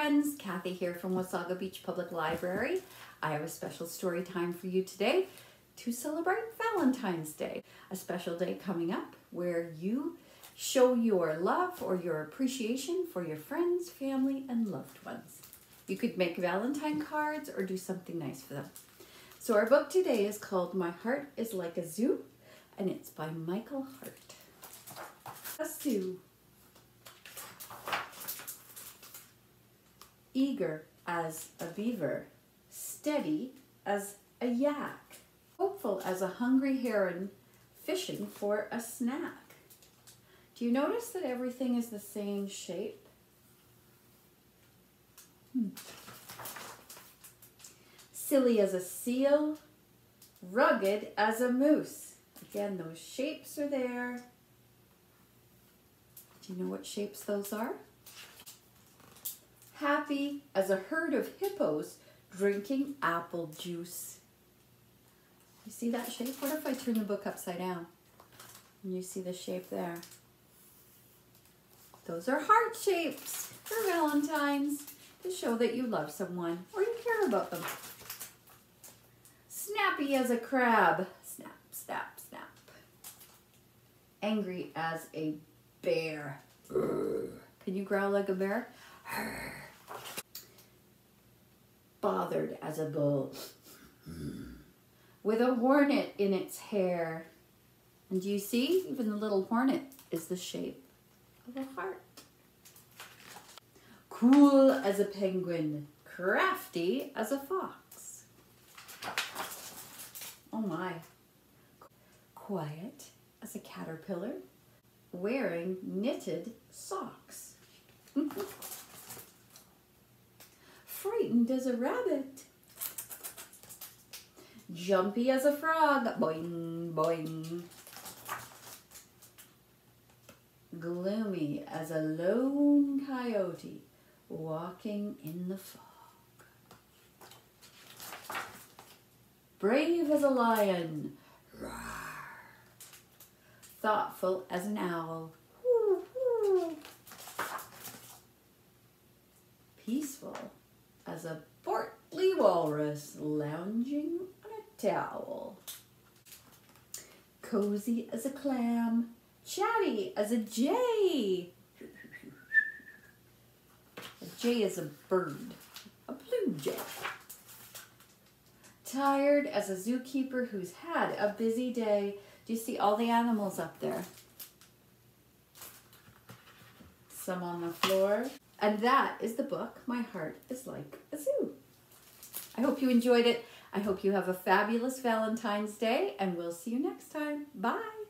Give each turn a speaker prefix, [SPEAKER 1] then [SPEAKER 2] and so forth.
[SPEAKER 1] friends, Kathy here from Wasaga Beach Public Library. I have a special story time for you today to celebrate Valentine's Day. A special day coming up where you show your love or your appreciation for your friends, family, and loved ones. You could make Valentine cards or do something nice for them. So our book today is called My Heart is Like a Zoo, and it's by Michael Hart. A zoo. Eager as a beaver, steady as a yak, hopeful as a hungry heron fishing for a snack. Do you notice that everything is the same shape? Silly as a seal, rugged as a moose. Again, those shapes are there. Do you know what shapes those are? Happy as a herd of hippos drinking apple juice. You see that shape? What if I turn the book upside down and you see the shape there? Those are heart shapes for Valentine's to show that you love someone or you care about them. Snappy as a crab. Snap, snap, snap. Angry as a bear. Can you growl like a bear? Bothered as a bull, with a hornet in its hair. And do you see? Even the little hornet is the shape of a heart. Cool as a penguin, crafty as a fox. Oh my. Quiet as a caterpillar, wearing knitted socks. Frightened as a rabbit, jumpy as a frog, boing, boing. Gloomy as a lone coyote, walking in the fog. Brave as a lion, roar. Thoughtful as an owl, whoo, whoo. Peaceful as a portly walrus lounging on a towel. Cozy as a clam, chatty as a jay. A jay is a bird, a blue jay. Tired as a zookeeper who's had a busy day. Do you see all the animals up there? Some on the floor. And that is the book, My Heart is Like a Zoo. I hope you enjoyed it. I hope you have a fabulous Valentine's Day, and we'll see you next time. Bye.